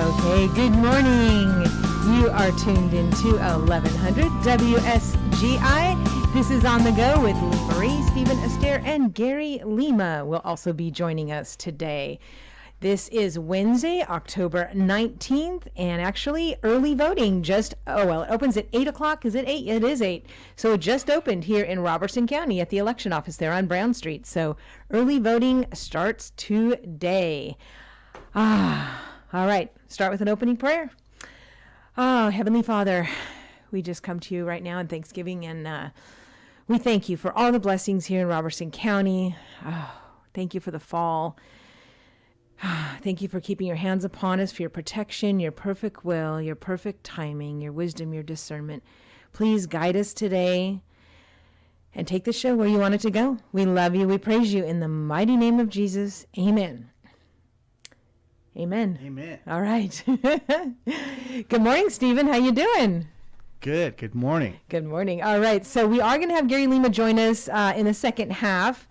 Okay, good morning. You are tuned into 1100 WSGI. This is On the Go with Lee Marie, Stephen Astier, and Gary Lima will also be joining us today. This is Wednesday, October 19th, and actually early voting it opens at 8 o'clock. Is it 8? It is 8. So it just opened here in Robertson County at the election office there on Brown Street. So early voting starts today. All right, start with an opening prayer. Oh, Heavenly Father, we just come to you right now in Thanksgiving, and we thank you for all the blessings here in Robertson County. Thank you for the fall. Thank you for keeping your hands upon us, for your protection, your perfect will, your perfect timing, your wisdom, your discernment. Please guide us today and take the show where you want it to go. We love you. We praise you in the mighty name of Jesus. Amen. Amen. Amen. All right. Good morning, Stephen. How you doing? Good. Good morning. Good morning. All right. So we are going to have Gary Lima join us in the second half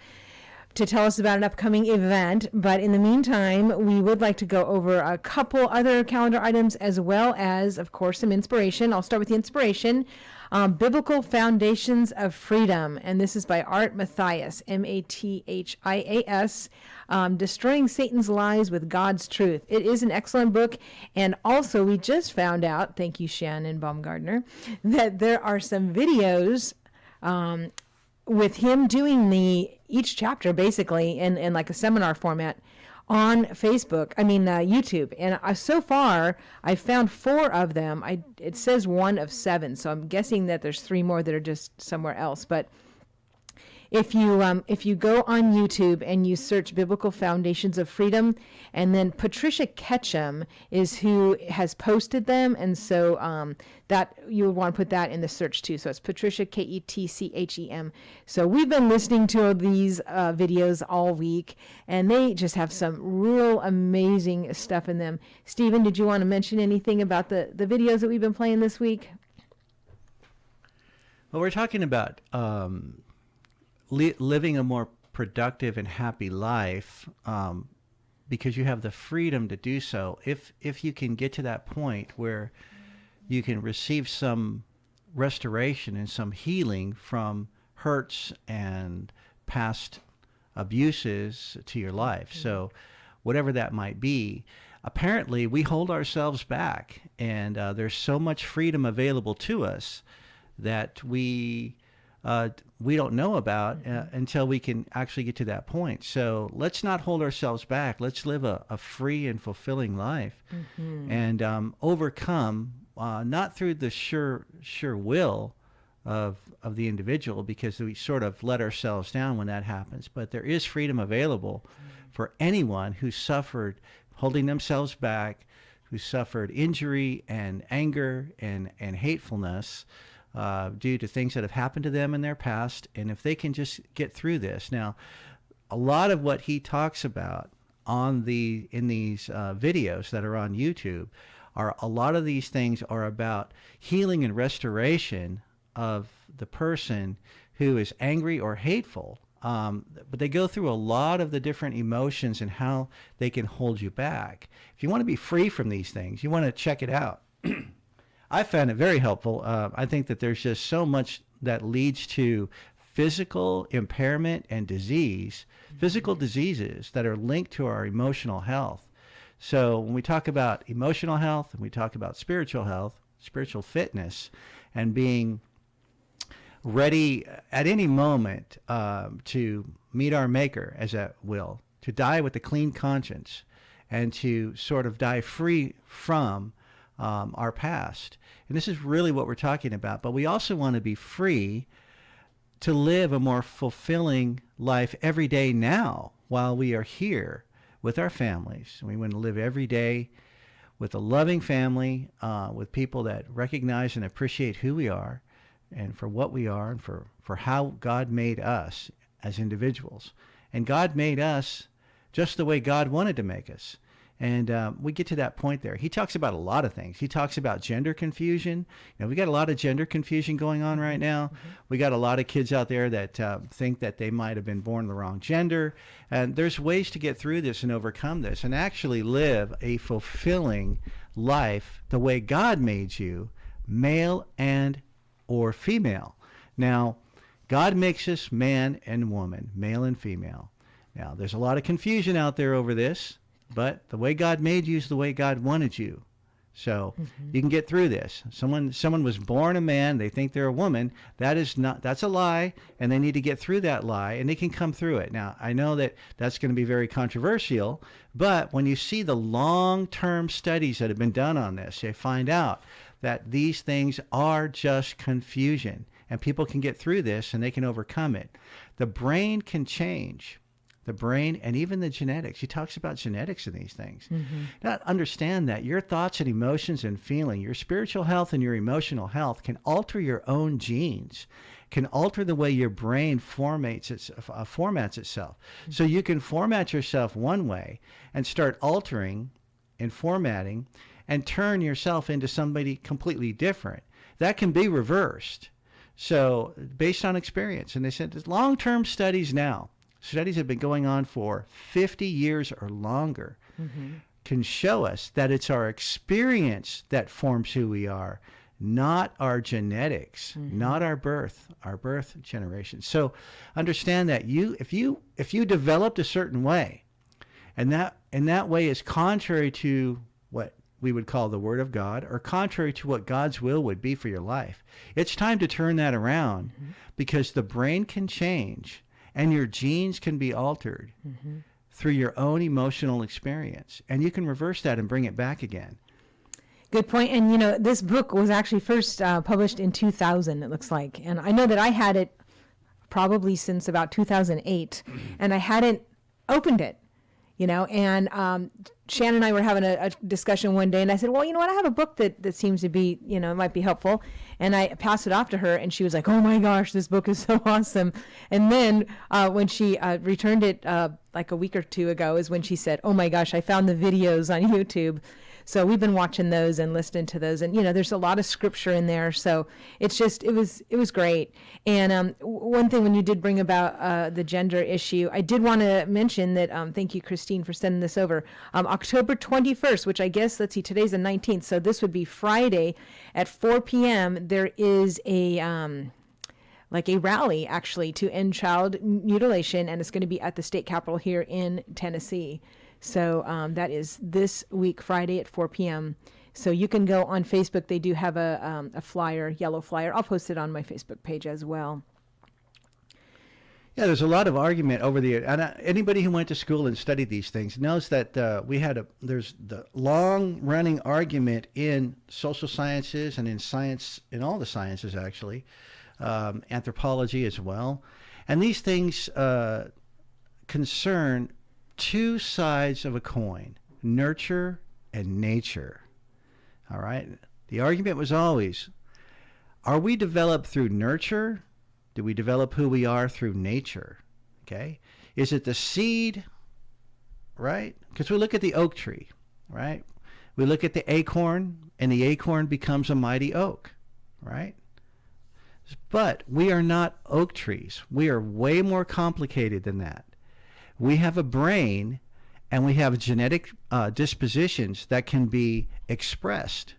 to tell us about an upcoming event. But in the meantime, we would like to go over a couple other calendar items as well as, of course, some inspiration. I'll start with the inspiration. Biblical Foundations of Freedom. And this is by Art Mathias, Mathias. Destroying Satan's Lies with God's Truth. It is an excellent book. And also, we just found out, thank you, Shannon Baumgardner, that there are some videos with him doing each chapter basically in like a seminar format on YouTube. And so far, I found 4 of them. It says 1 of 7, so I'm guessing that there's 3 more that are just somewhere else. But if you go on YouTube and you search Biblical Foundations of Freedom, and then Patricia Ketchum is who has posted them, and so that you would want to put that in the search too. So it's Patricia, Ketchem. So we've been listening to these videos all week, and they just have some real amazing stuff in them. Stephen, did you want to mention anything about the videos that we've been playing this week? Well, we're talking about living a more productive and happy life because you have the freedom to do so. If you can get to that point where you can receive some restoration and some healing from hurts and past abuses to your life. Mm-hmm. So whatever that might be, apparently we hold ourselves back, and there's so much freedom available to us that we don't know about until we can actually get to that point. So let's not hold ourselves back. Let's live a free and fulfilling life, mm-hmm. and overcome, not through the sure will of the individual, because we sort of let ourselves down when that happens. But there is freedom available for anyone who suffered holding themselves back, who suffered injury and anger and hatefulness, due to things that have happened to them in their past. And if they can just get through this. Now, a lot of what he talks about in these videos that are on YouTube a lot of these things are about healing and restoration of the person who is angry or hateful. But they go through a lot of the different emotions and how they can hold you back. If you want to be free from these things, you want to check it out. I found it very helpful. I think that there's just so much that leads to physical impairment and disease, physical diseases that are linked to our emotional health. So when we talk about emotional health and we talk about spiritual health, spiritual fitness, and being ready at any moment to meet our Maker, as that will, to die with a clean conscience, and to sort of die free from our past. And this is really what we're talking about. But we also want to be free to live a more fulfilling life every day now while we are here with our families. We want to live every day with a loving family, with people that recognize and appreciate who we are and for what we are and for how God made us as individuals. And God made us just the way God wanted to make us. And we get to that point there. He talks about a lot of things. He talks about gender confusion. You know, we got a lot of gender confusion going on right now. Mm-hmm. We got a lot of kids out there that think that they might have been born the wrong gender. And there's ways to get through this and overcome this and actually live a fulfilling life the way God made you, male and or female. Now, God makes us man and woman, male and female. Now, there's a lot of confusion out there over this, but the way God made you is the way God wanted you. So you can get through this. Someone was born a man, they think they're a woman. That's a lie, and they need to get through that lie, and they can come through it. Now, I know that that's going to be very controversial, but when you see the long-term studies that have been done on this, you find out that these things are just confusion, and people can get through this, and they can overcome it. The brain can change. The brain and even the genetics. He talks about genetics in these things. Now, understand that your thoughts and emotions and feeling, your spiritual health and your emotional health can alter your own genes, can alter the way your brain formats itself. So you can format yourself one way and start altering and formatting and turn yourself into somebody completely different. That can be reversed. So based on experience. And they said there's long-term studies now. Studies have been going on for 50 years or longer, can show us that it's our experience that forms who we are, not our genetics, not our birth generation. So understand that if you developed a certain way, and that way is contrary to what we would call the Word of God, or contrary to what God's will would be for your life, it's time to turn that around, because the brain can change. And your genes can be altered through your own emotional experience. And you can reverse that and bring it back again. Good point. And, this book was actually first published in 2000, it looks like. And I know that I had it probably since about 2008. And I hadn't opened it, And Shannon and I were having a discussion one day. And I said, well, you know what? I have a book that seems to be, might be helpful. And I passed it off to her, and she was like, oh my gosh, this book is so awesome. And then when she returned it like a week or two ago is when she said, oh my gosh, I found the videos on YouTube. So we've been watching those and listening to those, and there's a lot of scripture in there. So it's just it was great. And one thing when you did bring about the gender issue, I did want to mention that. Thank you, Christine, for sending this over. October 21st, which I guess today's the 19th, so this would be Friday at 4 p.m. There is a rally actually to end child mutilation, and it's going to be at the state capitol here in Tennessee. So that is this week, Friday at 4 p.m. So you can go on Facebook. They do have a flyer, yellow flyer. I'll post it on my Facebook page as well. Yeah, there's a lot of argument over anybody who went to school and studied these things knows that there's the long-running argument in social sciences and in science, in all the sciences actually, anthropology as well. And these things concern two sides of a coin, nurture and nature. All right? The argument was always, are we developed through nurture? Do we develop who we are through nature? Okay? Is it the seed, right? Because we look at the oak tree, right? We look at the acorn, and the acorn becomes a mighty oak, right? But we are not oak trees. We are way more complicated than that. We have a brain, and we have genetic dispositions that can be expressed.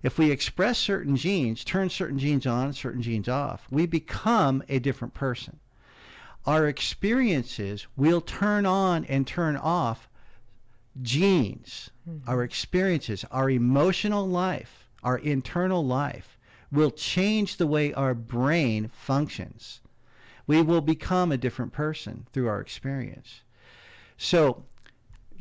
If we express certain genes, turn certain genes on, certain genes off, we become a different person. Our experiences will turn on and turn off genes. Our experiences, our emotional life, our internal life will change the way our brain functions. We will become a different person through our experience. So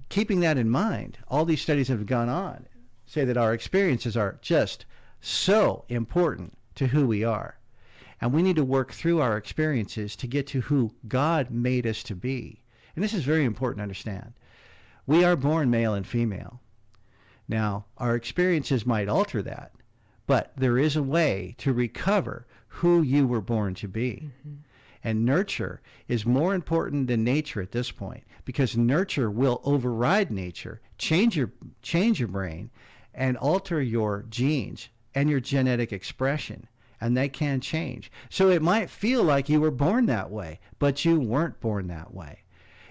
keeping that in mind, all these studies that have gone on say that our experiences are just so important to who we are. And we need to work through our experiences to get to who God made us to be. And this is very important to understand. We are born male and female. Now, our experiences might alter that, but there is a way to recover who you were born to be. And nurture is more important than nature at this point, because nurture will override nature, change your brain, and alter your genes and your genetic expression. And they can change. So it might feel like you were born that way, but you weren't born that way.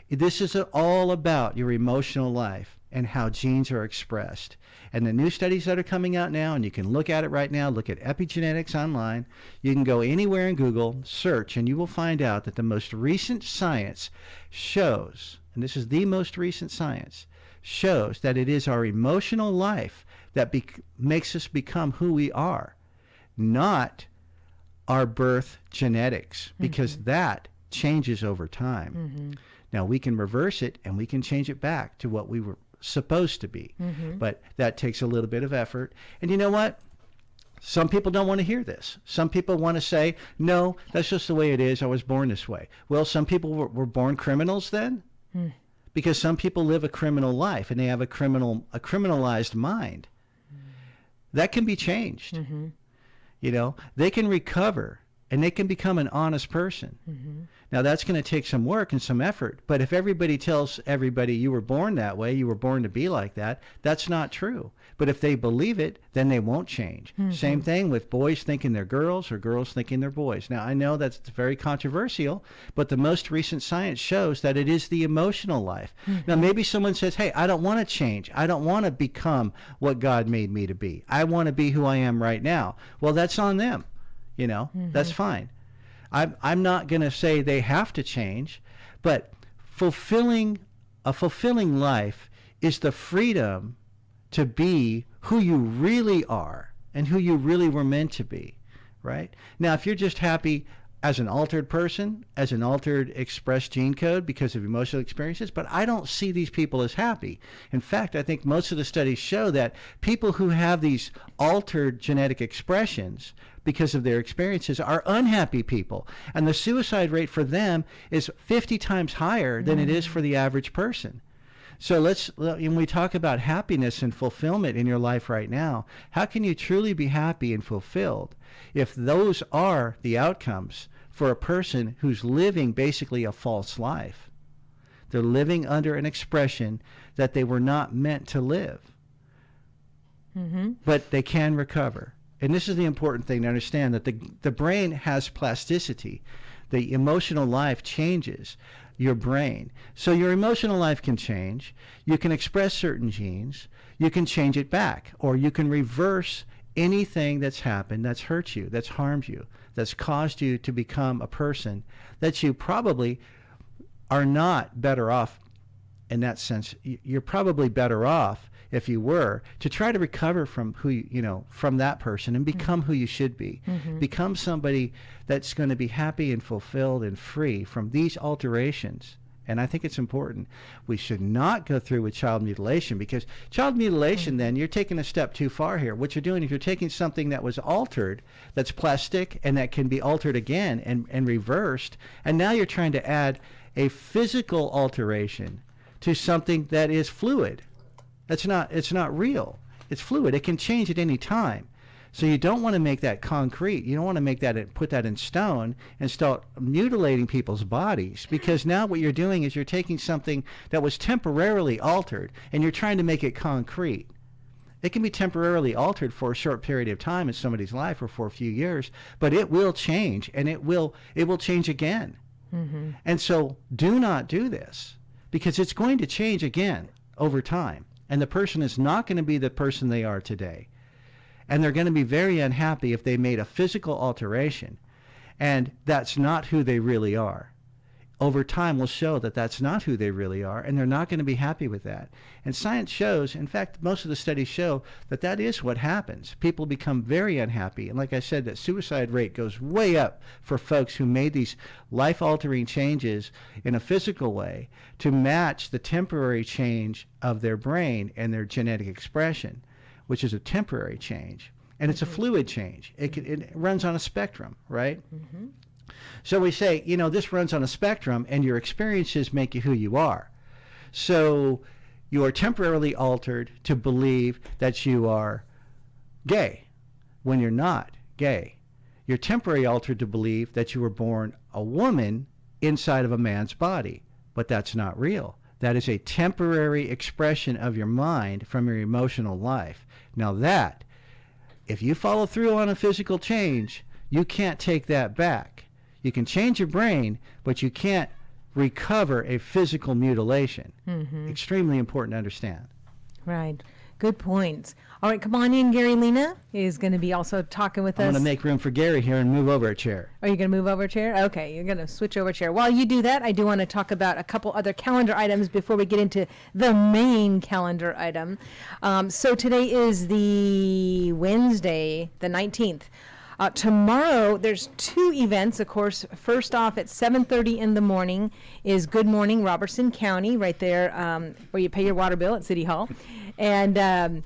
This is all about your emotional life. and how genes are expressed. And the new studies that are coming out now, and you can look at it right now, look at epigenetics online. You can go anywhere in Google, search, and you will find out that the most recent science shows, and this is the most recent science, shows that it is our emotional life that makes us become who we are, not our birth genetics, because that changes over time. Now, we can reverse it and we can change it back to what we were supposed to be. But that takes a little bit of effort. And you know what? Some people don't want to hear this. Some people want to say, no, that's just the way it is. I was born this way. Well, some people were born criminals then, because some people live a criminal life and they have a criminalized mind. That can be changed. You know, they can recover and they can become an honest person. Now, that's going to take some work and some effort. But if everybody tells everybody you were born that way, you were born to be like that, that's not true. But if they believe it, then they won't change. Same thing with boys thinking they're girls or girls thinking they're boys. Now, I know that's very controversial, but the most recent science shows that it is the emotional life. Now, maybe someone says, hey, I don't want to change. I don't want to become what God made me to be. I want to be who I am right now. Well, that's on them. You know, that's fine. I'm not going to say they have to change, but a fulfilling life is the freedom to be who you really are and who you really were meant to be, right? Now, if you're just happy as an altered person, as an altered expressed gene code because of emotional experiences, but I don't see these people as happy. In fact, I think most of the studies show that people who have these altered genetic expressions because of their experiences are unhappy people. And the suicide rate for them is 50 times higher than it is for the average person. So when we talk about happiness and fulfillment in your life right now, how can you truly be happy and fulfilled if those are the outcomes for a person who's living basically a false life? They're living under an expression that they were not meant to live. But they can recover. And this is the important thing to understand, that the brain has plasticity. The emotional life changes your brain. So your emotional life can change. You can express certain genes. You can change it back. Or you can reverse anything that's happened, that's hurt you, that's harmed you, that's caused you to become a person that you probably are not better off in that sense. You're probably better off, if you were, to try to recover from from that person and become who you should be. Become somebody that's going to be happy and fulfilled and free from these alterations. And I think it's important. We should not go through with child mutilation, because child mutilation, then you're taking a step too far here. What you're doing is you're taking something that was altered, that's plastic, and that can be altered again and reversed, and now you're trying to add a physical alteration to something that is fluid. It's not real. It's fluid. It can change at any time. So you don't want to make that concrete. You don't want to make that, put that in stone and start mutilating people's bodies, because now what you're doing is you're taking something that was temporarily altered and you're trying to make it concrete. It can be temporarily altered for a short period of time in somebody's life or for a few years, but it will change, and it will change again. And so do not do this, because it's going to change again over time. And the person is not going to be the person they are today. And they're going to be very unhappy if they made a physical alteration. And that's not who they really are. Over time will show that that's not who they really are, and they're not going to be happy with that. And science shows, in fact, most of the studies show that that is what happens. People become very unhappy. And like I said, that suicide rate goes way up for folks who made these life-altering changes in a physical way to match the temporary change of their brain and their genetic expression, which is a temporary change. And it's a fluid change. It runs on a spectrum, right? So we say, this runs on a spectrum, and your experiences make you who you are. So you are temporarily altered to believe that you are gay when you're not gay. You're temporarily altered to believe that you were born a woman inside of a man's body, but that's not real. That is a temporary expression of your mind from your emotional life. Now that, if you follow through on a physical change, you can't take that back. You can change your brain, but you can't recover a physical mutilation. Extremely important to understand. Right. Good points. All right, come on in. Gary Lena is going to be also talking with I'm us. going to make room for Gary here and move over a chair. Are you going to move over a chair? Okay, you're going to switch over a chair. While you do that, I do want to talk about a couple other calendar items before we get into the main calendar item. So today is the Wednesday, the 19th. Tomorrow, there's two events, of course. First off, at 7:30 in the morning is Good Morning Robertson County, right there where you pay your water bill at City Hall. And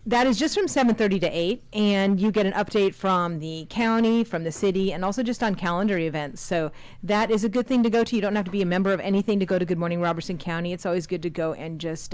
that is just from 7:30 to 8, and you get an update from the county, from the city, and also just on calendar events. So that is a good thing to go to. You don't have to be a member of anything to go to Good Morning Robertson County. It's always good to go and just,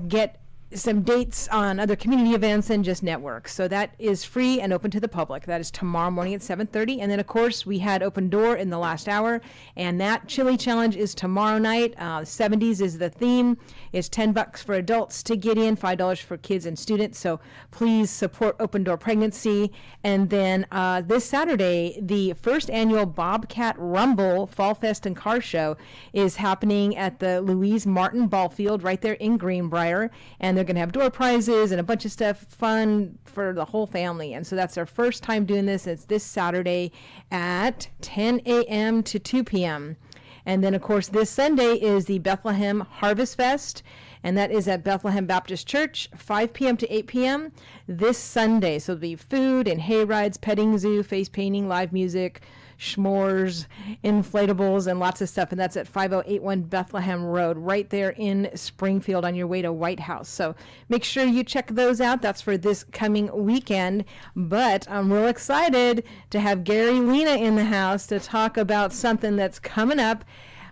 get some dates on other community events and just network. So that is free and open to the public. That is tomorrow morning at 7:30. And then, of course, we had Open Door in the last hour, and that chili challenge is tomorrow night. 70s is the theme. It's $10 for adults to get in, $5 for kids and students. So please support Open Door Pregnancy. And then this Saturday, the first annual Bobcat Rumble Fall Fest and Car Show is happening at the Louise Martin Ball Field right there in Greenbrier. And they're going to have door prizes and a bunch of stuff, fun for the whole family. And so that's their first time doing this. It's this Saturday at 10 a.m. to 2 p.m. And then, of course, this Sunday is the Bethlehem Harvest Fest, and that is at Bethlehem Baptist Church, 5 p.m. to 8 p.m. this Sunday. So there'll be food and hay rides, petting zoo, face painting, live music, s'mores, inflatables, and lots of stuff. And that's at 5081 Bethlehem Road, right there in Springfield on your way to White House. So make sure you check those out. That's for this coming weekend. But I'm real excited to have Gary Lena in the house to talk about something that's coming up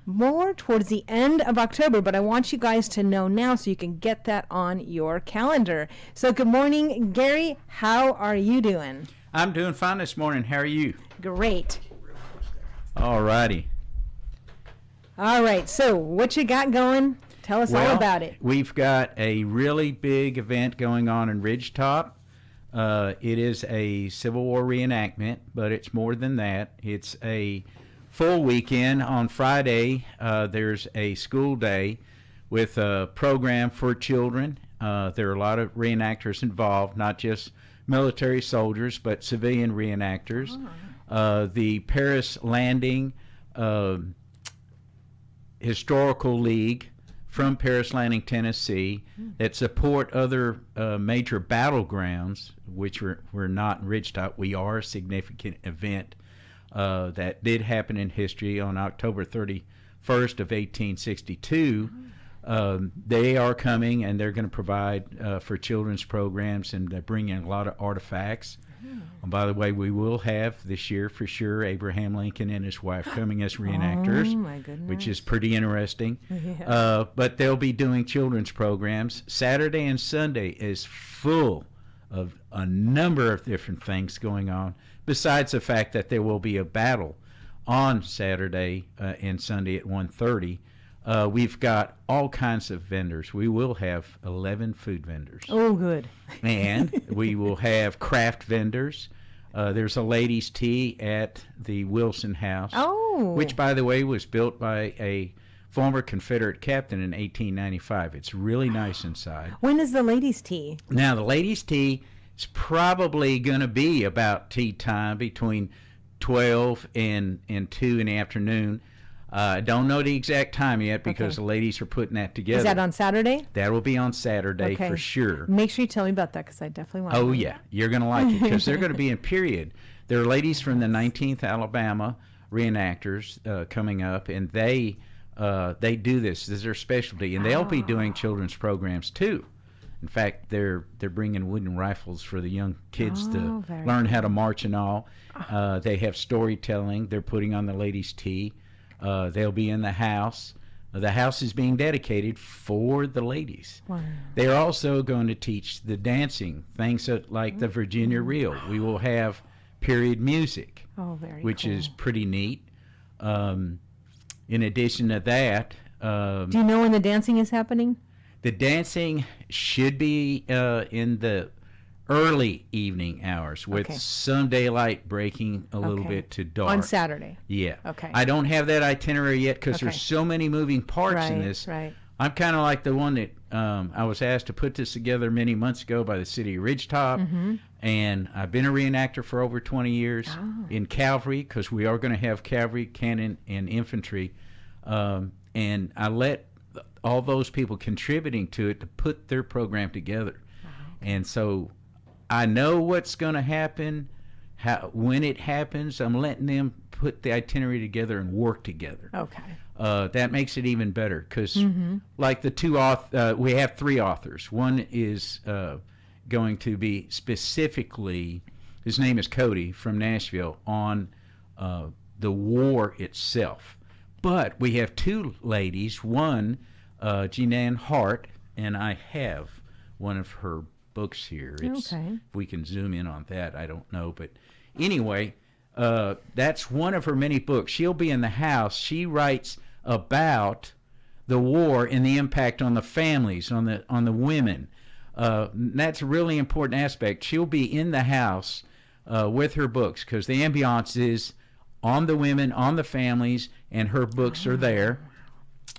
more towards the end of October, but I want you guys to know now so you can get that on your calendar. So good morning, Gary. How are you doing? I'm doing fine this morning. How are you? Great. All righty. All right, so what you got going? Tell us all about it. We've got a really big event going on in Ridgetop. It is a Civil War reenactment, but it's more than that. It's a full weekend. On Friday, there's a school day with a program for children. There are a lot of reenactors involved, not just military soldiers, but civilian reenactors. The Paris Landing Historical League from Paris Landing, Tennessee, that support other major battlegrounds, which we're not in Ridgetop. We are a significant event that did happen in history on October 31st of 1862. They are coming, and they're going to provide for children's programs, and they bring in a lot of artifacts. And by the way, we will have this year for sure Abraham Lincoln and his wife coming as reenactors, my goodness. which is pretty interesting. Yeah. But they'll be doing children's programs. Saturday and Sunday is full of a number of different things going on, besides the fact that there will be a battle on Saturday and Sunday at 1:30. We've got all kinds of vendors. We will have 11 food vendors. Oh, good. And we will have craft vendors. There's a ladies' tea at the Wilson House, which, by the way, was built by a former Confederate captain in 1895. It's really nice inside. When is the ladies' tea? Now, the ladies' tea is probably going to be about tea time between 12 and 2 in the afternoon. I don't know the exact time yet because the ladies are putting that together. Is that on Saturday? That will be on Saturday for sure. Make sure you tell me about that because I definitely want to. Oh, yeah. You're going to like it because they're going to be in period. There are ladies from the 19th Alabama reenactors coming up, and they do this. This is their specialty, and they'll be doing children's programs too. In fact, they're bringing wooden rifles for the young kids to learn how to march and all. They have storytelling. They're putting on the ladies' tea. They'll be in the house. The house is being dedicated for the ladies. Wow. They're also going to teach the dancing, things like the Virginia Reel. We will have period music, which is pretty neat. In addition to that... do you know when the dancing is happening? The dancing should be in the early evening hours with some daylight breaking a little bit to dark. On Saturday? Yeah. Okay. I don't have that itinerary yet because there's so many moving parts in this. Right. I'm kind of like the one that I was asked to put this together many months ago by the city of Ridgetop, and I've been a reenactor for over 20 years in cavalry, because we are going to have cavalry, cannon, and infantry, and I let all those people contributing to it to put their program together. And so I know what's going to happen. When it happens, I'm letting them put the itinerary together and work together. Okay. That makes it even better, because like we have 3 authors. One is going to be specifically, his name is Cody from Nashville, on the war itself. But we have 2 ladies, one, Jeananne Hart, and I have one of her books here. If we can zoom in on that, I don't know. But anyway, that's one of her many books. She'll be in the house. She writes about the war and the impact on the families, on the women. That's a really important aspect. She'll be in the house with her books, because the ambiance is on the women, on the families, and her books are there.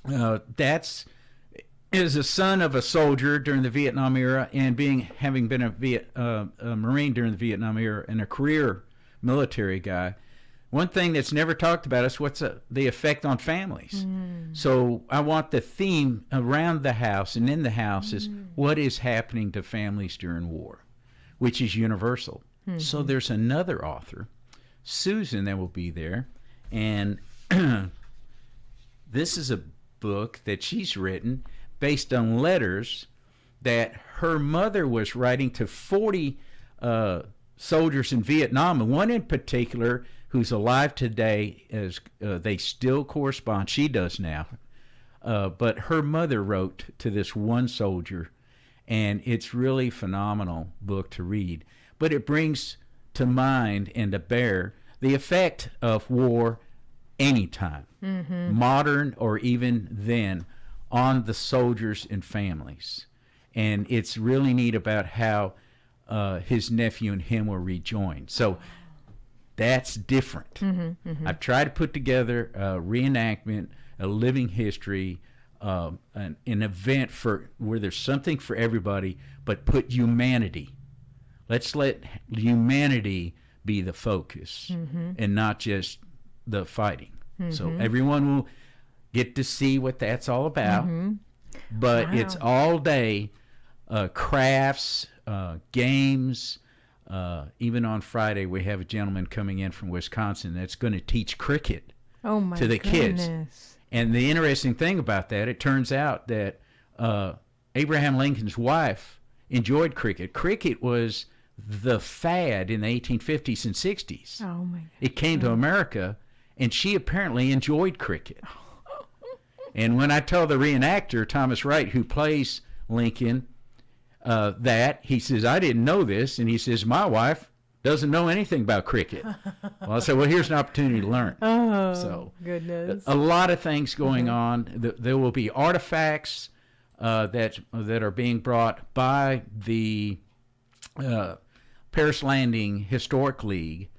That's is a son of a soldier during the Vietnam era, and having been a Marine during the Vietnam era and a career military guy. One thing that's never talked about is what's the effect on families. So I want the theme around the house and in the house is what is happening to families during war, which is universal. So there's another author, Susan, that will be there, and this is a book that she's written based on letters that her mother was writing to 40 soldiers in Vietnam, and one in particular who's alive today, as they still correspond. She does now. But her mother wrote to this one soldier, and it's really phenomenal book to read. But it brings to mind and to bear the effect of war anytime, modern or even then, on the soldiers and families. And it's really neat about how his nephew and him were rejoined. So that's different. I've tried to put together a reenactment, a living history, an event where there's something for everybody, but put humanity. Let's let humanity be the focus and not just the fighting. So everyone will get to see what that's all about. But it's all day crafts, games. Even on Friday, we have a gentleman coming in from Wisconsin that's going to teach cricket to the kids. And the interesting thing about that, it turns out that Abraham Lincoln's wife enjoyed cricket. Cricket was the fad in the 1850s and 60s. Oh my God. It came to America, and she apparently enjoyed cricket. And when I tell the reenactor, Thomas Wright, who plays Lincoln, that, he says, I didn't know this. And he says, my wife doesn't know anything about cricket. Well, I said, well, here's an opportunity to learn. Oh, so, goodness. A lot of things going on. There will be artifacts that are being brought by the Paris Landing Historic League.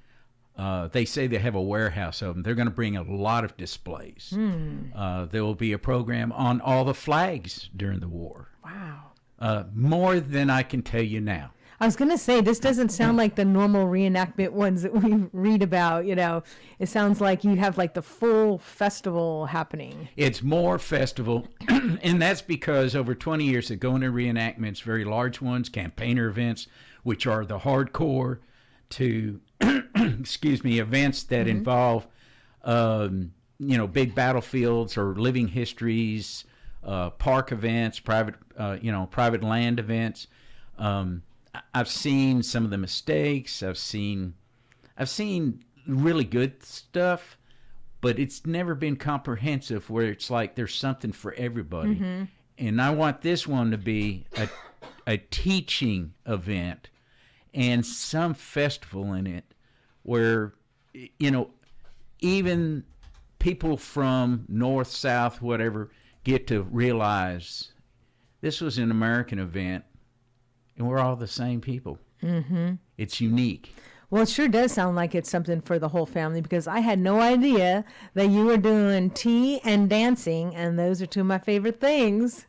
They say they have a warehouse of them. They're going to bring a lot of displays. There will be a program on all the flags during the war. Wow. More than I can tell you now. I was going to say, this doesn't sound like the normal reenactment ones that we read about, It sounds like you have like the full festival happening. It's more festival, and that's because over 20 years of going to reenactments, very large ones, campaigner events, which are the hardcore, to events that involve big battlefields or living histories, park events, private land events. I've seen some of the mistakes. I've seen really good stuff, but it's never been comprehensive where it's like there's something for everybody. And I want this one to be a teaching event and some festival in it where, even people from north, south, whatever, get to realize this was an American event and we're all the same people. It's unique. Well, it sure does sound like it's something for the whole family, because I had no idea that you were doing tea and dancing, and those are two of my favorite things.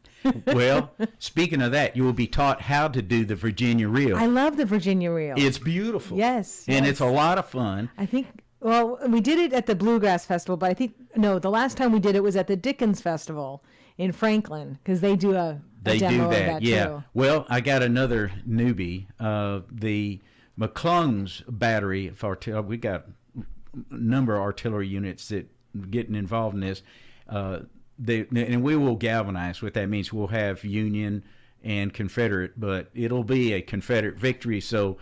Well, speaking of that, you will be taught how to do the Virginia reel. I love the Virginia reel. It's beautiful. Yes. And yes. it's a lot of fun. I think, well, we did it at the Bluegrass Festival, but I think, no, the last time we did it was at the Dickens Festival in Franklin, because they do a They demo do that, of that yeah. too. Well, I got another newbie. The McClung's battery of artillery. We got a number of artillery units that getting involved in this. And we will galvanize. What that means, we'll have Union and Confederate, but it'll be a Confederate victory. So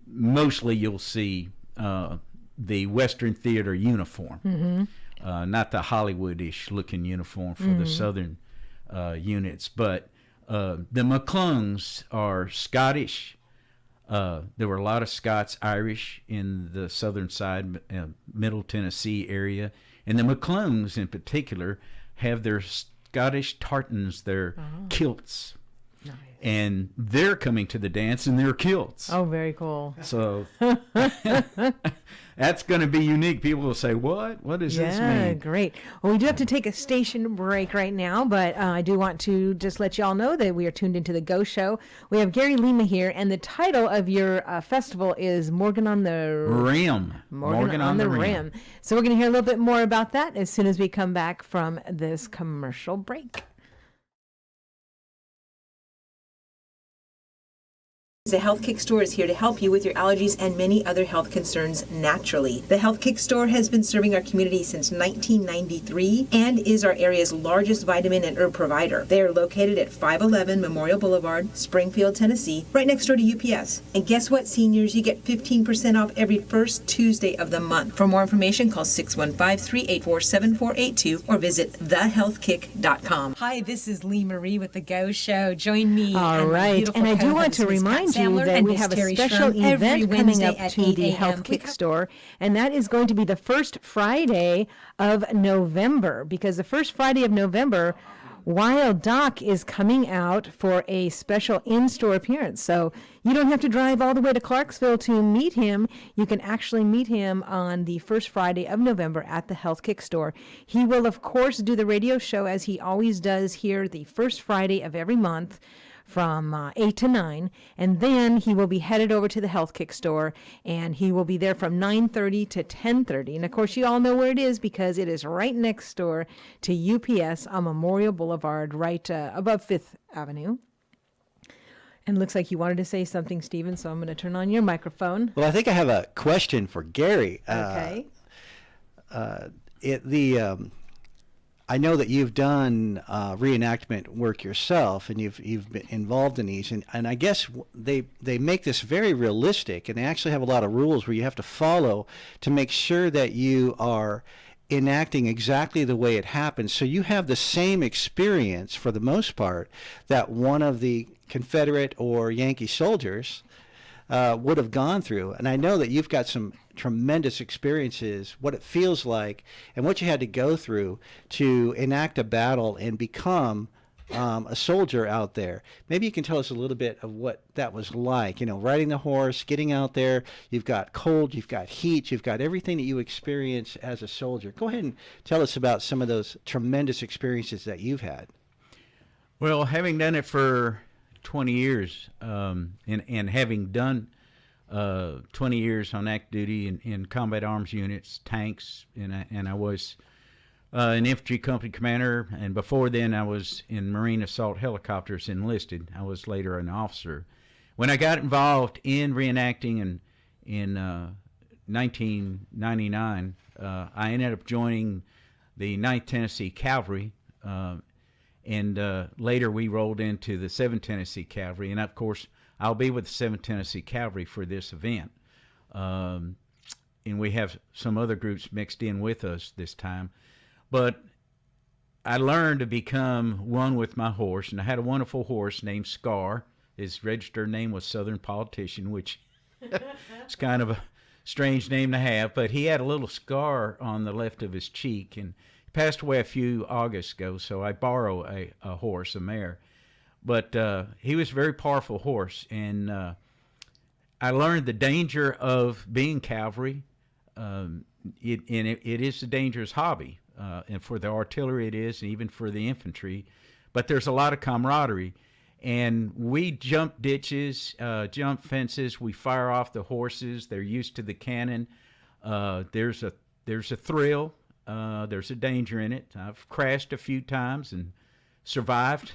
mostly you'll see the Western Theater uniform, not the Hollywood-ish looking uniform for the Southern units. But the McClungs are Scottish. There were a lot of Scots, Irish in the southern side, Middle Tennessee area. And the McClungs in particular have their Scottish tartans, their kilts. Nice. And they're coming to the dance in their kilts. Oh, very cool. So that's going to be unique. People will say, what does this Yeah, mean? great. Well, we do have to take a station break right now, but I do want to just let you all know that we are tuned into the Go Show. We have Gary Lima here, and the title of your festival is Morgan on the Rim. Morgan on the Rim. So we're going to hear a little bit more about that as soon as we come back from this commercial break. The Health Kick Store is here to help you with your allergies and many other health concerns naturally. The Health Kick Store has been serving our community since 1993 and is our area's largest vitamin and herb provider. They are located at 511 Memorial Boulevard, Springfield, Tennessee, right next door to UPS. And guess what, seniors? You get 15% off every first Tuesday of the month. For more information, call 615-384-7482 or visit thehealthkick.com. Hi, this is Lee Marie with The Go Show. Join me. All right. And I do want to remind you that we have a special event coming up to the Health Kick Store, and that is going to be the first Friday of November, because the first Friday of November, Wild Doc is coming out for a special in-store appearance. So you don't have to drive all the way to Clarksville to meet him. You can actually meet him on the first Friday of November at the Health Kick Store. He will, of course, do the radio show as he always does here the first Friday of every month, from 8 to 9, and then he will be headed over to the Health Kick Store, and he will be there from 9:30 to 10:30. And of course, you all know where it is because it is right next door to UPS on Memorial Boulevard, right above 5th Avenue. And looks like you wanted to say something, Stephen, so I'm going to turn on your microphone. Well, I think I have a question for Gary. Okay. I know that you've done reenactment work yourself, and you've been involved in these, and I guess they make this very realistic, and they actually have a lot of rules where you have to follow to make sure that you are enacting exactly the way it happens. So you have the same experience, for the most part, that one of the Confederate or Yankee soldiers would have gone through. And I know that you've got some tremendous experiences, what it feels like and what you had to go through to enact a battle and become a soldier out there. Maybe you can tell us a little bit of what that was like, riding the horse, getting out there. You've got cold, you've got heat, you've got everything that you experience as a soldier. Go ahead and tell us about some of those tremendous experiences that you've had. Well, having done it for 20 years, and having done 20 years on active duty in combat arms units, tanks, and I was an infantry company commander, and before then I was in Marine assault helicopters enlisted. I was later an officer. When I got involved in reenacting in 1999, I ended up joining the 9th Tennessee Cavalry, and later we rolled into the 7th Tennessee Cavalry, and of course I'll be with the 7th Tennessee Cavalry for this event. And we have some other groups mixed in with us this time. But I learned to become one with my horse, and I had a wonderful horse named Scar. His registered name was Southern Politician, which is kind of a strange name to have, but he had a little scar on the left of his cheek, and he passed away a few Augusts ago, so I borrow a horse, a mare. But he was a very powerful horse, and I learned the danger of being cavalry. It is a dangerous hobby, and for the artillery it is, and even for the infantry. but there's a lot of camaraderie. And we jump ditches, jump fences. We fire off the horses. They're used to the cannon. There's a thrill. There's a danger in it. I've crashed a few times and survived.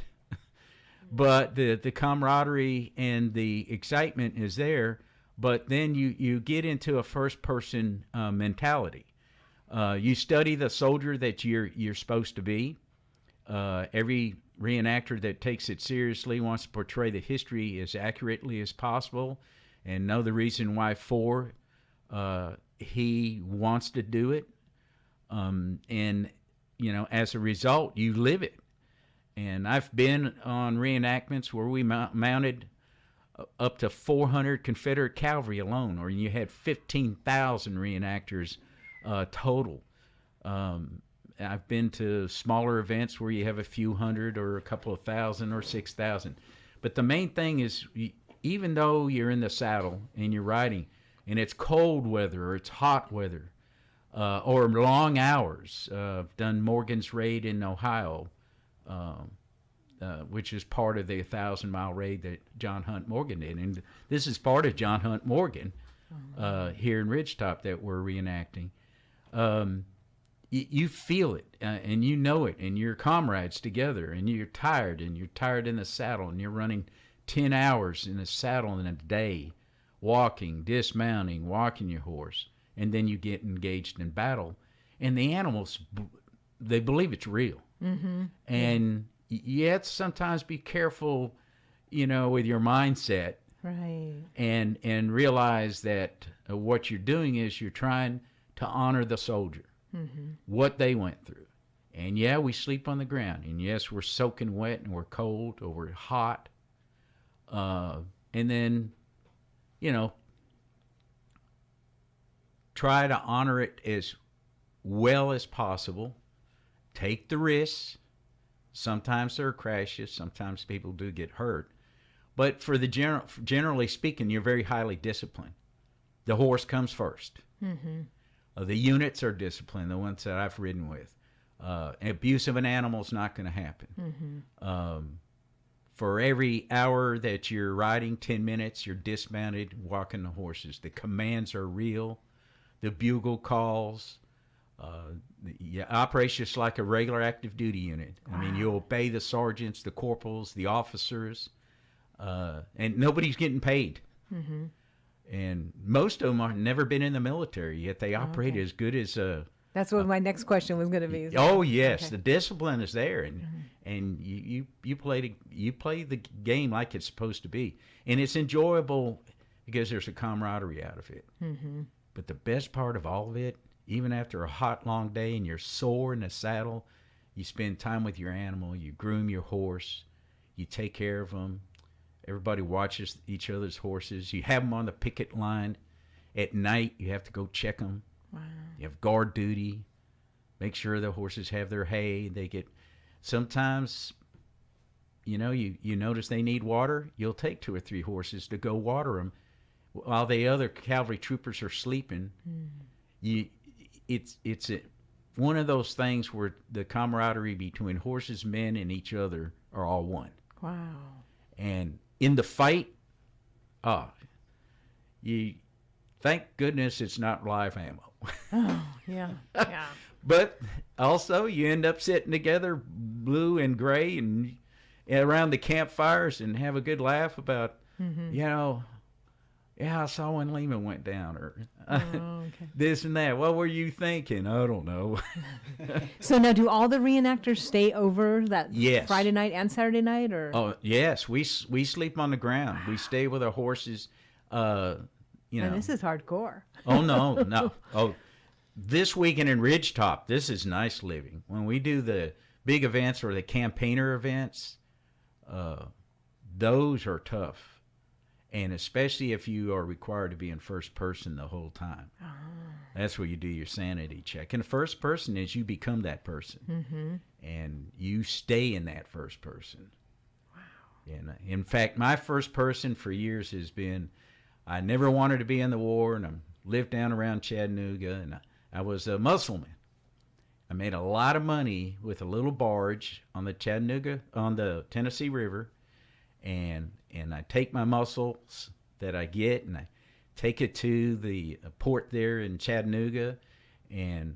But the camaraderie and the excitement is there. But then you get into a first-person mentality. You study the soldier that you're supposed to be. Every reenactor that takes it seriously wants to portray the history as accurately as possible and know the reason why he wants to do it. And, as a result, you live it. And I've been on reenactments where we mounted up to 400 Confederate cavalry alone, or you had 15,000 reenactors total. I've been to smaller events where you have a few hundred or a couple of thousand or 6,000. But the main thing is, even though you're in the saddle and you're riding, and it's cold weather or it's hot weather, or long hours. I've done Morgan's Raid in Ohio, which is part of the 1,000-mile raid that John Hunt Morgan did. And this is part of John Hunt Morgan here in Ridgetop that we're reenacting. You feel it, and you know it, and you're comrades together, and you're tired in the saddle, and you're running 10 hours in the saddle in a day, walking, dismounting, walking your horse, and then you get engaged in battle. And the animals, they believe it's real. Mm-hmm. And you have to sometimes be careful, with your mindset. Right. And realize that what you're doing is you're trying to honor the soldier. Mm-hmm. What they went through. And yeah, we sleep on the ground. And yes, we're soaking wet and we're cold or we're hot. And then, try to honor it as well as possible. Take the risks. Sometimes there are crashes. Sometimes people do get hurt. But for the generally speaking, you're very highly disciplined. The horse comes first. Mm-hmm. The units are disciplined, the ones that I've ridden with. Abuse of an animal is not going to happen. Mm-hmm. For every hour that you're riding, 10 minutes, you're dismounted, walking the horses. The commands are real. The bugle calls. You operate just like a regular active duty unit. Wow. I mean, you obey the sergeants, the corporals, the officers, and nobody's getting paid. Mm-hmm. And most of them have never been in the military, yet they operate as good as That's what my next question was going to be. Oh yes, okay. The discipline is there, and you play the game like it's supposed to be, and it's enjoyable because there's a camaraderie out of it. Mm-hmm. But the best part of all of it, even after a hot long day and you're sore in the saddle, you spend time with your animal, you groom your horse, you take care of them. Everybody watches each other's horses. You have them on the picket line. At night, you have to go check them. Wow. You have guard duty. Make sure the horses have their hay. They get, sometimes, you notice they need water. You'll take 2 or 3 horses to go water them while the other cavalry troopers are sleeping. It's one of those things where the camaraderie between horses, men, and each other are all one. Wow. And in the fight, you thank goodness it's not live ammo. Oh, yeah. But also, you end up sitting together, blue and gray, and around the campfires and have a good laugh about, I saw when Lima went down, or this and that. What were you thinking? I don't know. So now, do all the reenactors stay over that Yes. Friday night and Saturday night, or? Oh yes, we sleep on the ground. We stay with our horses. And this is hardcore. Oh no. Oh, this weekend in Ridgetop, this is nice living. When we do the big events or the campaigner events, those are tough. And especially if you are required to be in first person the whole time. Oh. That's where you do your sanity check. And the first person is you become that person. Mm-hmm. And you stay in that first person. Wow. And in fact, my first person for years has been, I never wanted to be in the war, and I lived down around Chattanooga, and I was a muscleman. I made a lot of money with a little barge on the Tennessee River, and I take my mussels that I get, and I take it to the port there in Chattanooga, and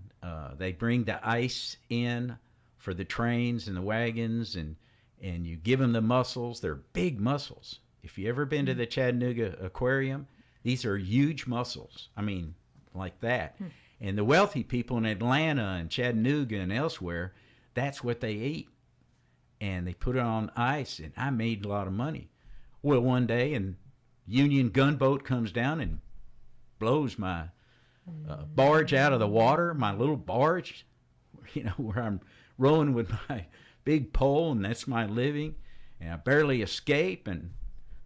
they bring the ice in for the trains and the wagons, and you give them the mussels. They're big mussels. If you ever been to the Chattanooga Aquarium, these are huge mussels. I mean, like that. And the wealthy people in Atlanta and Chattanooga and elsewhere, that's what they eat. And they put it on ice, and I made a lot of money. Well, one day, and Union gunboat comes down and blows my barge out of the water, my little barge, where I'm rowing with my big pole, and that's my living. And I barely escape, and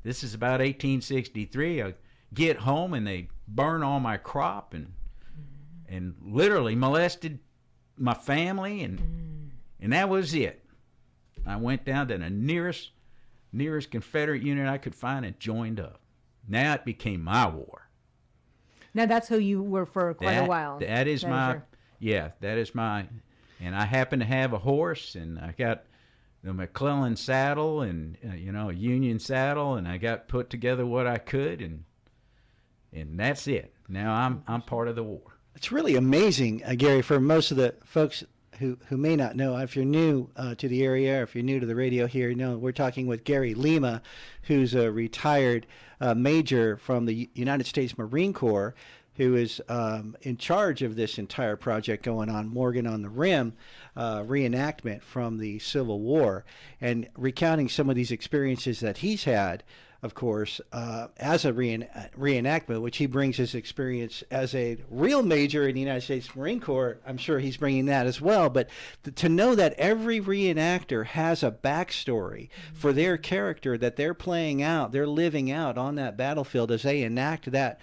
this is about 1863. I get home, and they burn all my crop and literally molested my family, and that was it. I went down to the nearest Confederate unit I could find and joined up. Now it became my war. Now that's who you were for quite a while. That is my, and I happen to have a horse, and I got the McClellan saddle and a Union saddle, and I got put together what I could, and that's it. Now I'm part of the war. It's really amazing, Gary, for most of the folks who may not know. If you're new to the area, or if you're new to the radio here, we're talking with Gary Lima, who's a retired major from the United States Marine Corps, who is in charge of this entire project going on, Morgan on the Rim, reenactment from the Civil War, and recounting some of these experiences that he's had, of course, as a reenactment, which he brings his experience as a real major in the United States Marine Corps. I'm sure he's bringing that as well. But to know that every reenactor has a backstory for their character that they're playing out, they're living out on that battlefield as they enact that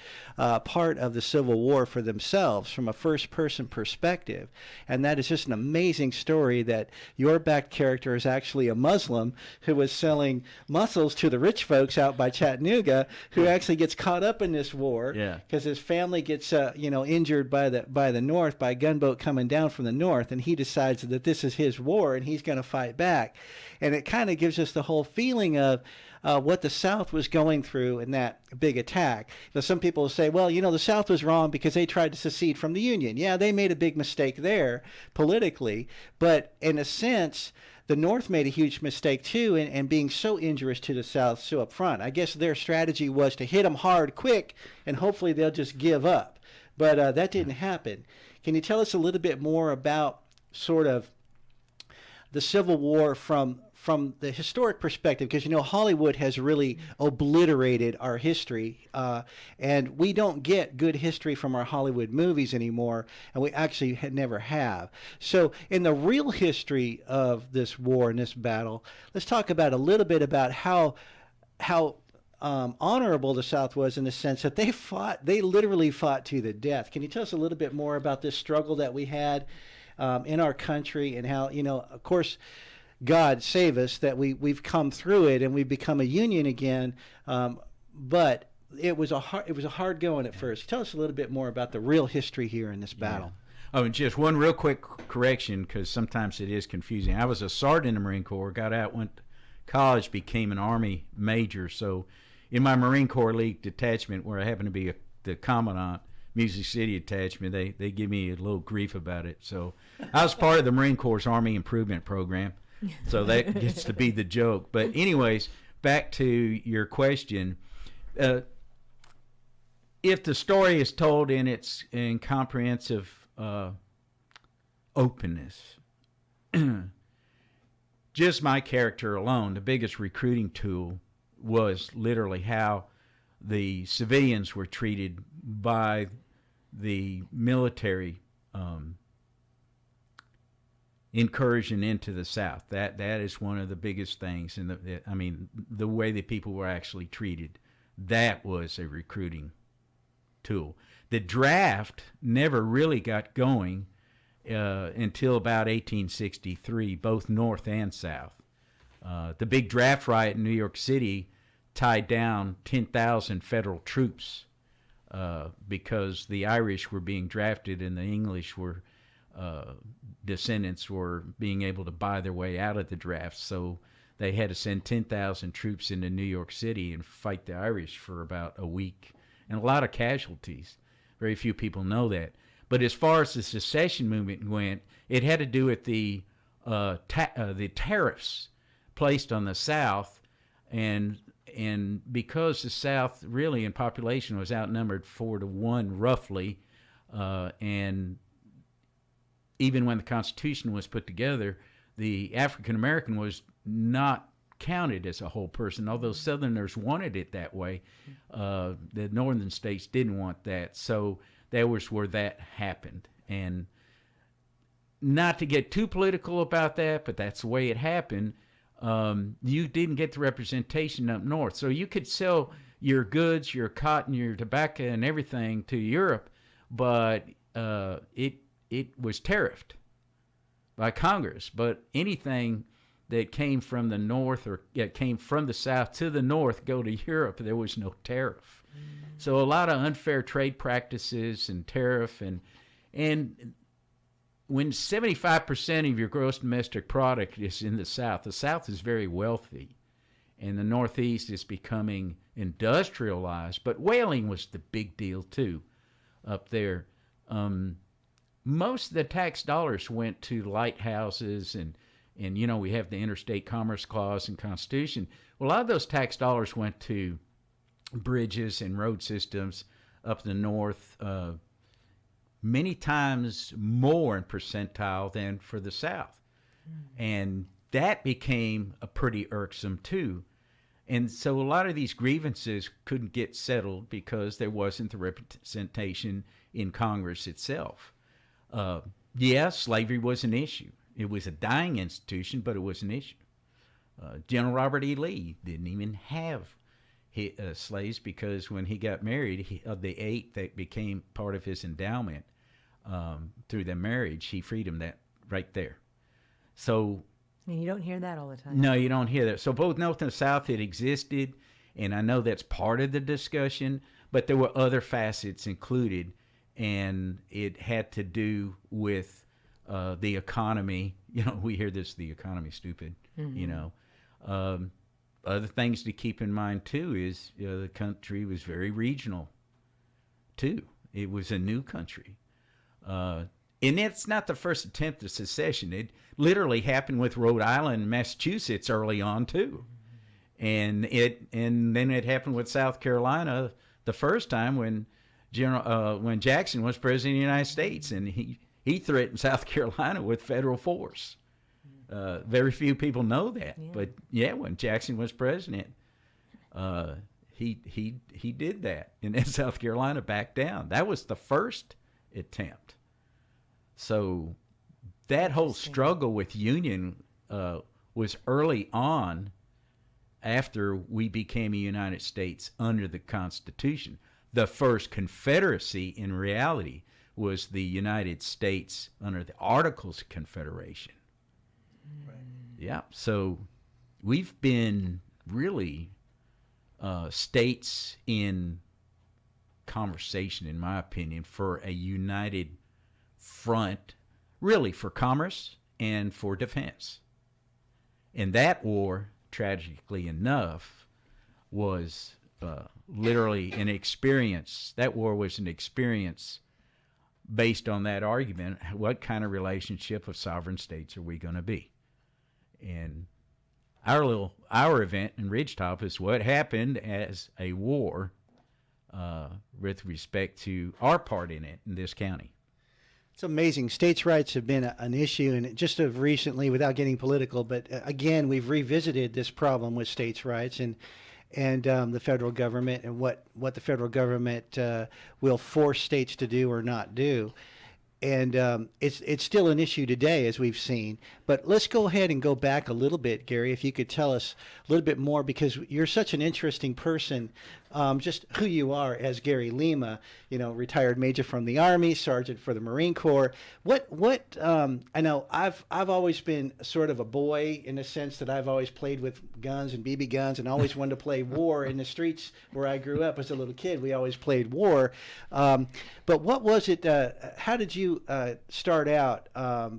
part of the Civil War for themselves from a first-person perspective. And that is just an amazing story that your backed character is actually a Muslim who was selling mussels to the rich folks out by Chattanooga, who actually gets caught up in this war because his family gets injured by the North, by a gunboat coming down from the North, and he decides that this is his war and he's going to fight back. And it kind of gives us the whole feeling of what the South was going through in that big attack. Some people will say, well, the South was wrong because they tried to secede from the Union. Yeah, they made a big mistake there politically, but in a sense, the North made a huge mistake too, and being so injurious to the South so up front. I guess their strategy was to hit them hard quick, and hopefully they'll just give up. But that didn't happen. Can you tell us a little bit more about sort of the Civil War from the historic perspective? Because Hollywood has really obliterated our history, and we don't get good history from our Hollywood movies anymore, and we actually never have. So in the real history of this war and this battle, let's talk about a little bit about how honorable the South was, in the sense that they literally fought to the death. Can you tell us a little bit more about this struggle that we had in our country, and how, of course, God save us that we've come through it and we've become a union again, but it was a hard going at first. Tell us a little bit more about the real history here in this battle. Oh, and just one real quick correction, because sometimes it is confusing. I was a sergeant in the Marine Corps, got out, went to college, became an Army major. So in my Marine Corps League detachment, where I happen to be the commandant, Music City detachment, they give me a little grief about it. So I was part of the Marine Corps Army Improvement Program. So that gets to be the joke. But anyways, back to your question. If the story is told in comprehensive openness, just my character alone, the biggest recruiting tool was literally how the civilians were treated by the military incursion into the South. That is one of the biggest things, and the way that people were actually treated. That was a recruiting tool. The draft never really got going until about 1863, both North and South. The big draft riot in New York City tied down 10,000 federal troops because the Irish were being drafted and the English were descendants were being able to buy their way out of the draft. So they had to send 10,000 troops into New York City and fight the Irish for about a week, and a lot of casualties. Very few people know that. But as far as the secession movement went, it had to do with the tariffs placed on the South, and because the South really in population was outnumbered 4-1 roughly, and even when the Constitution was put together, the African American was not counted as a whole person, although Southerners wanted it that way. The northern states didn't want that, so that was where that happened. And not to get too political about that, but that's the way it happened. You didn't get the representation up north, so you could sell your goods, your cotton, your tobacco, and everything to Europe, but it was tariffed by Congress. But anything that came from the north or came from the south to the north go to Europe, there was no tariff. So a lot of unfair trade practices and tariff, and when 75% of your gross domestic product is in the South is very wealthy, and the Northeast is becoming industrialized. But whaling was the big deal too up there. Most of the tax dollars went to lighthouses, and we have the Interstate Commerce Clause and Constitution. Well, a lot of those tax dollars went to bridges and road systems up the north, many times more in percentile than for the South. And that became a pretty irksome too. And so a lot of these grievances couldn't get settled because there wasn't the representation in Congress itself. Yes, slavery was an issue. It was a dying institution, but it was an issue. General Robert E. Lee didn't even have slaves, because when he got married, of the 8 that became part of his endowment through their marriage, he freed them that right there. So, and you don't hear that all the time. No, you don't hear that. So both North and South, it existed, and I know that's part of the discussion, but there were other facets included, and it had to do with the economy. We hear this, the economy stupid, Other things to keep in mind too is the country was very regional too. It was a new country, and it's not the first attempt at secession. It literally happened with Rhode Island and Massachusetts early on too, and then it happened with South Carolina the first time when Jackson was president of the United States, and he threatened South Carolina with federal force. Very few people know that, but when Jackson was president, he did that, and then South Carolina backed down. That was the first attempt. So that whole struggle with Union was early on, after we became a United States under the Constitution. The first Confederacy, in reality, was the United States under the Articles of Confederation. Yeah, so we've been really states in conversation, in my opinion, for a united front, really for commerce and for defense. And that war, tragically enough, was literally an experience. That war was an experience based on that argument. What kind of relationship of sovereign states are we going to be? And our event in Ridgetop is what happened as a war with respect to our part in it in this county. It's amazing. States' rights have been an issue, and just of recently, without getting political, but again, we've revisited this problem with states' rights and the federal government, and what the federal government will force states to do or not do. And it's still an issue today, as we've seen. But let's go ahead and go back a little bit, Gary, if you could tell us a little bit more, because you're such an interesting person just who you are as Gary Lima, retired major from the Army, sergeant for the Marine Corps. I know I've always been sort of a boy in the sense that I've always played with guns and BB guns and always wanted to play war in the streets where I grew up as a little kid. We always played war. But what was it? How did you start out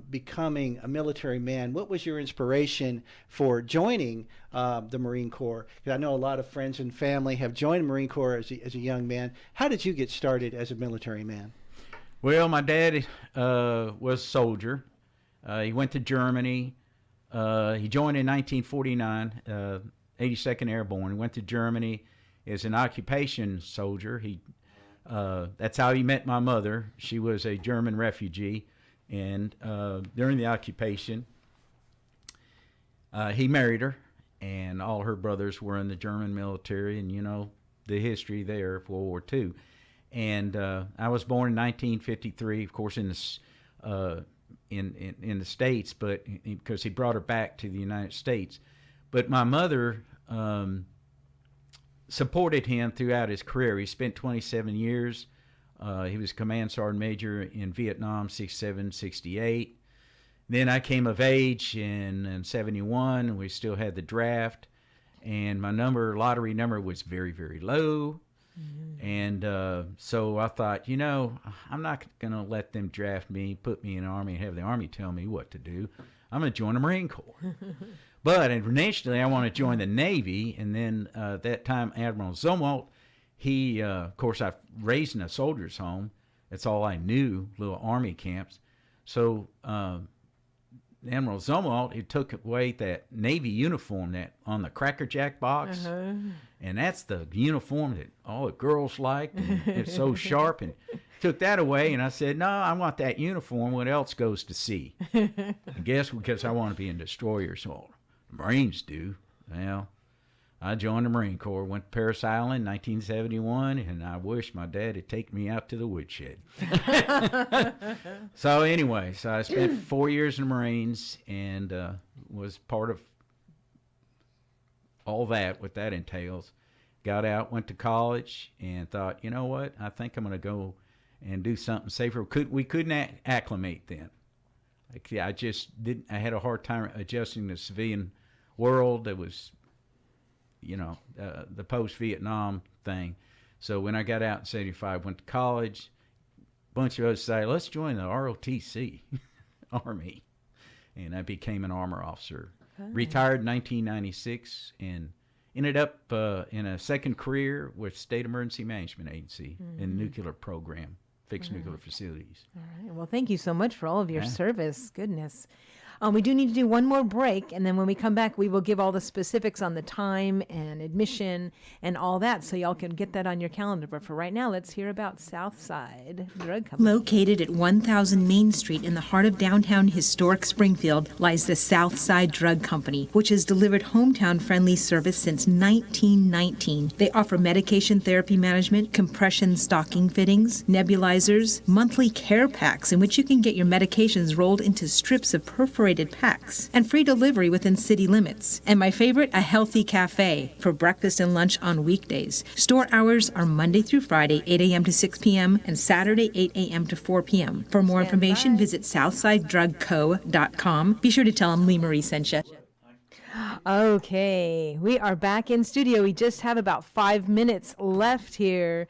becoming a military man? What was your inspiration for joining the Marine Corps? Because I know a lot of friends and family have joined the Marine Corps as a young man. How did you get started as a military man? Well, my dad was a soldier. He went to Germany. He joined in 1949, 82nd Airborne. He went to Germany as an occupation soldier. That's how he met my mother. She was a German refugee, and during the occupation, he married her, and all her brothers were in the German military, and the history there of World War II. And I was born in 1953, of course, in the States, but because he brought her back to the United States. But my mother supported him throughout his career. He spent 27 years. He was command sergeant major in Vietnam, 67, 68. Then I came of age in 71. We still had the draft, and my lottery number was very, very low. Mm-hmm. And so I thought, I'm not going to let them draft me, put me in the Army, and have the Army tell me what to do. I'm going to join the Marine Corps. But initially, I want to join the Navy, and then at that time, Admiral Zumwalt, he, of course, I raised in a soldier's home. That's all I knew, little Army camps. So Admiral Zumwalt, he took away that Navy uniform that on the Cracker Jack box, and that's the uniform that all the girls liked, and it's so sharp, and took that away, and I said, no, I want that uniform. What else goes to sea? I guess because I want to be in destroyers. Well, Marines do. Well, I joined the Marine Corps, went to Parris Island in 1971, and I wish my dad had taken me out to the woodshed. So anyway, I spent 4 years in the Marines and was part of all that, what that entails. Got out, went to college, and thought, you know what, I think I'm going to go and do something safer. We couldn't acclimate then. I just didn't. I had a hard time adjusting to the civilian world. That was, the post-Vietnam thing. So when I got out in 75, went to college, a bunch of us decided, let's join the ROTC, Army. And I became an armor officer. Okay. Retired in 1996 and ended up in a second career with State Emergency Management Agency in the nuclear program, fixed nuclear facilities. All right. Well, thank you so much for all of your service. Goodness. We do need to do one more break, and then when we come back, we will give all the specifics on the time and admission and all that, so y'all can get that on your calendar. But for right now, let's hear about Southside Drug Company. Located at 1000 Main Street in the heart of downtown historic Springfield lies the Southside Drug Company, which has delivered hometown-friendly service since 1919. They offer medication therapy management, compression stocking fittings, nebulizers, monthly care packs in which you can get your medications rolled into strips of perforated packs, and free delivery within city limits. And my favorite, a healthy cafe for breakfast and lunch on weekdays. Store hours are Monday through Friday, 8 a.m. to 6 p.m. and Saturday, 8 a.m. to 4 p.m. For more information, visit SouthsideDrugCo.com. Be sure to tell them Lee Marie sent you. Okay, we are back in studio. We just have about 5 minutes left here.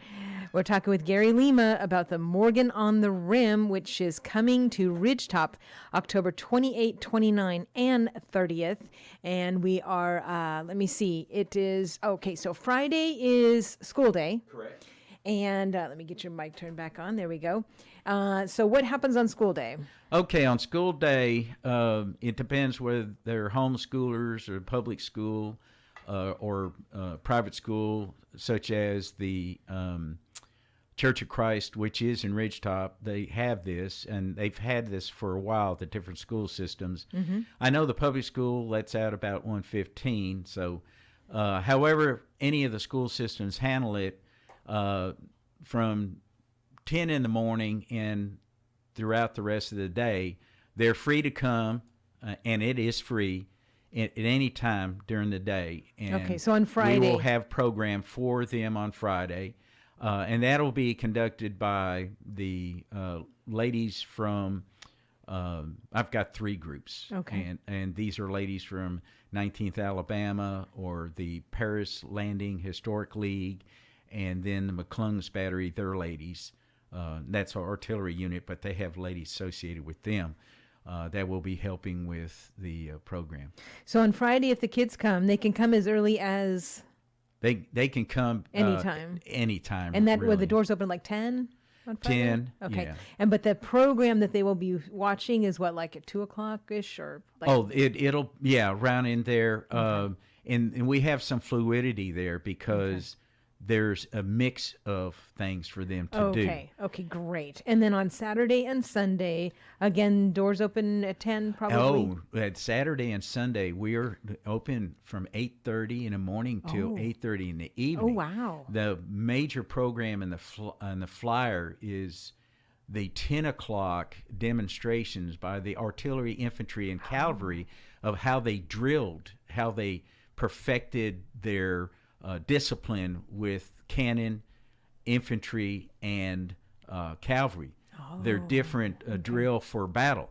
We're talking with Gary Lima about the Morgan on the Rim, which is coming to Ridgetop October 28, 29, and 30th. And we are, let me see, it is, okay, so Friday is school day. Correct. And let me get your mic turned back on. There we go. So what happens on school day? Okay, on school day, it depends whether they're homeschoolers or public school or private school, such as the Church of Christ, which is in Ridgetop. They have this, and they've had this for a while, the different school systems. Mm-hmm. I know the public school lets out about 1:15, so however any of the school systems handle it, from 10 in the morning and throughout the rest of the day, they're free to come, and it is free, at any time during the day. And Okay, so on Friday. we will have program for them on Friday, and that'll be conducted by the ladies from. I've got 3 groups, Okay. and these are ladies from 19th Alabama or the Paris Landing Historic League, and then the McClung's Battery. They're ladies. That's our artillery unit, but they have ladies associated with them. That will be helping with the program. So on Friday, if the kids come, they can come as early as They can come Anytime. anytime. and that really. where the doors open like 10 on Friday? 10, Okay. yeah. And but the program that they will be watching is what, like at 2:00 ish, or like It'll around in there. And we have some fluidity there because there's a mix of things for them to do. Okay, great. And then on Saturday and Sunday, again, doors open at 10 probably. Oh, at Saturday and Sunday we are open from 8:30 in the morning till 8:30 in the evening. Oh, wow. The major program in the flyer is the 10 o'clock demonstrations by the artillery, infantry, and cavalry of how they drilled, how they perfected their discipline with cannon, infantry, and cavalry. They're different drill for battle.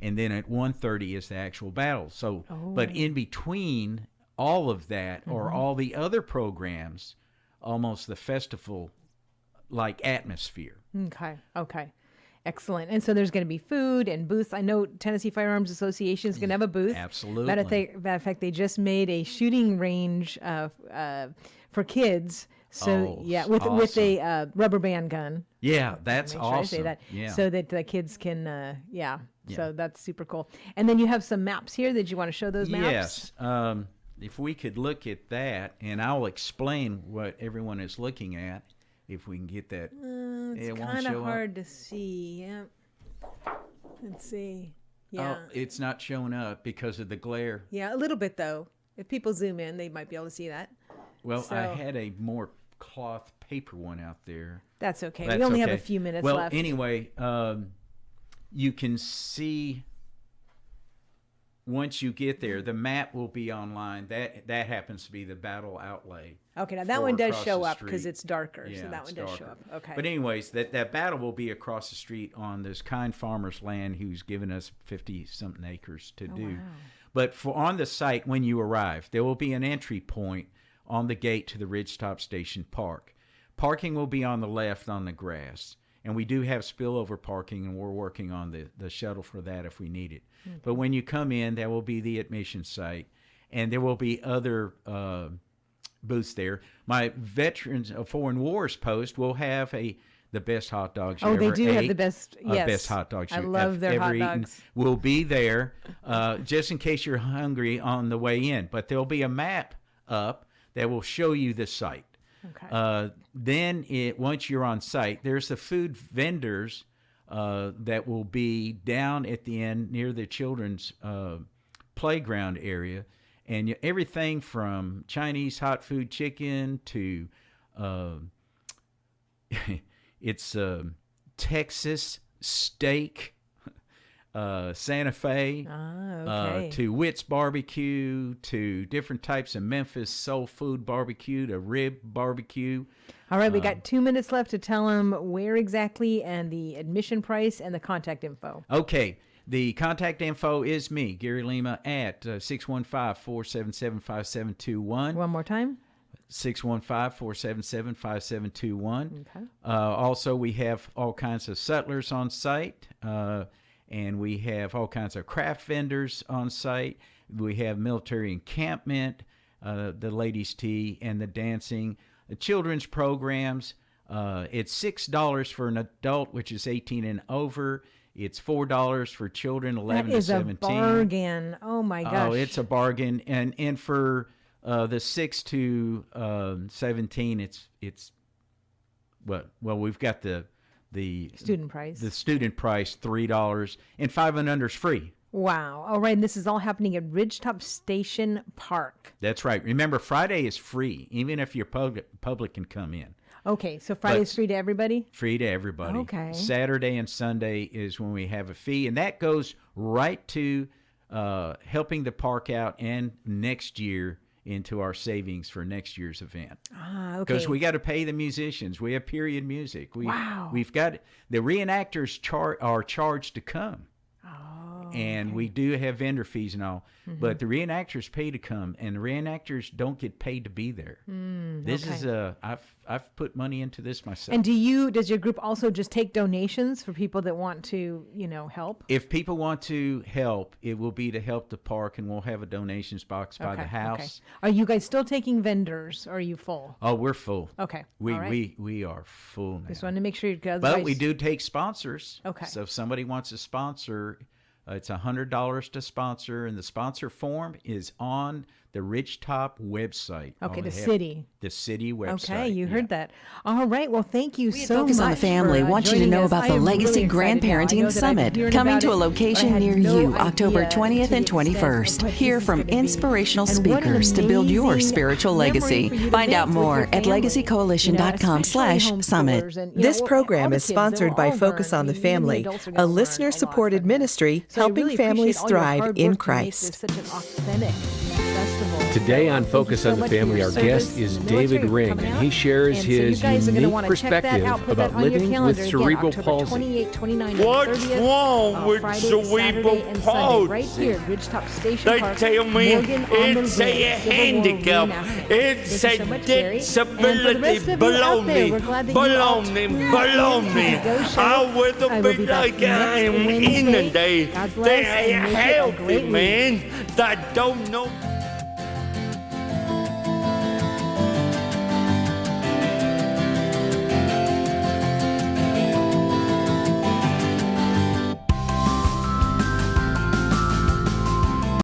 And then at 1:30 is the actual battle. So, but in between all of that are all the other programs, almost the festival-like atmosphere. Okay. Excellent. And so there's going to be food and booths. I know Tennessee Firearms Association is going to have a booth. Absolutely. Matter of fact, they just made a shooting range for kids. So with a rubber band gun. Yeah, that's Make awesome. sure I say that, Yeah. so that the kids can. So that's super cool. And then you have some maps here. Did you want to show those maps? Yes. If we could look at that, and I'll explain what everyone is looking at, if we can get that. It's it won't kind of show hard to see. Yeah. Let's see. up. Yeah. Oh, it's not showing up because of the glare. Yeah, a little bit though. If people zoom in, they might be able to see that. Well, So- I had a more cloth paper one out there. That's okay. That's We only have okay. a few minutes well, left. anyway, you can see once you get there, the map will be online. That happens to be the battle outlay. Okay, now that for one does across show the up because street. it's darker. Yeah, so that it's one does show darker. up. Okay. But anyways, that battle will be across the street on this kind farmer's land who's given us 50-something acres to do. wow. But for on the site when you arrive, there will be an entry point on the gate to the Ridgetop Station Park. Parking will be on the left on the grass. And we do have spillover parking, and we're working on the shuttle for that if we need it. Okay. But when you come in, that will be the admission site. And there will be other booths there. My Veterans of Foreign Wars post will have the best hot dogs you Oh, ever they do have ate. the best. Yes. Best hot dogs I you love have their ever hot eaten. dogs. Will be there just in case you're hungry on the way in. But there'll be a map up that will show you the site. Okay. Then once you're on site, there's the food vendors that will be down at the end near the children's playground area. And everything from Chinese hot food chicken to it's Texas steak, Santa Fe, okay. to Witt's Barbecue, to different types of Memphis soul food barbecue, to rib barbecue. All right, we got 2 minutes left to tell them where exactly and the admission price and the contact info. Okay. The contact info is me, Gary Lima, at 615-477-5721. One more time. 615-477-5721. Okay. Also, we have all kinds of settlers on site, and we have all kinds of craft vendors on site. We have military encampment, the ladies' tea, and the dancing. The children's programs, it's $6 for an adult, which is 18 and over. It's $4 for children 11 That is to 17. a bargain. Oh my gosh. Oh, it's a bargain, and for the 6 to 17, it's well, we've got the student price. The student price $3, and 5 and under is free. Wow. All right, and this is all happening at Ridgetop Station Park. That's right. Remember, Friday is free, even if your public can come in. Okay, so Friday's free to everybody? Free to everybody. Okay. Saturday and Sunday is when we have a fee, and that goes right to helping the park out and next year into our savings for next year's event. Okay. Because we got to pay the musicians. We have period music. Wow. We've got the reenactors are charged to come. And we do have vendor fees and all, but the reenactors pay to come, and the reenactors don't get paid to be there. This is I've put money into this myself. And does your group also just take donations for people that want to, help? If people want to help, it will be to help the park, and we'll have a donations box by the house. Okay. Are you guys still taking vendors, or are you full? Oh, we're full. Okay. We All right. we are full now. Just wanted to make sure you guys. But we do take sponsors. Okay. So if somebody wants a sponsor, it's $100 to sponsor, and the sponsor form is on the Ridgetop website. Okay, the city website. Okay, you heard that. All right, well, thank you We at so Focus much. on the Family for, want you to joining know us. about I the am Legacy really excited now. I Grandparenting know that I've Summit been hearing coming about to a it, but I location had near no you October idea 20th to and the extent of 21st. what Hear this is from gonna be. inspirational And what an speakers to build your amazing spiritual memory legacy. for you to Find make out with more your at family. legacycoalition.com/summit. Homeschoolers and, This all program the is kids, they'll sponsored by all Focus learn. on the I mean, even Family, adults are a gonna learn a lot listener-supported from this. ministry So I helping really families appreciate all your thrive hard in work to make Christ. this such an authentic festival. Today on Thank you Focus so on the much for Family, your our service guest is in the military, David for Ring, coming and out. he shares And so you his guys are gonna unique wanna check that perspective out, put that about on your living calendar. with Again, cerebral October palsy. 28, 29, and What's 30th, wrong with Friday, cerebral Saturday, and Sunday, palsy? right here at Ridgetop Station They Park, tell me Morgan on the it's Rim, a Civil War handicap. reenactment. It's Thank a you so much, Gary. And for the disability. rest of you out there, Baloney. we're glad that you all tuned in to Baloney. the Go Show. I would I will be be back like I next am Wednesday. in the day. God bless, They and make it a healthy great week. man that don't know.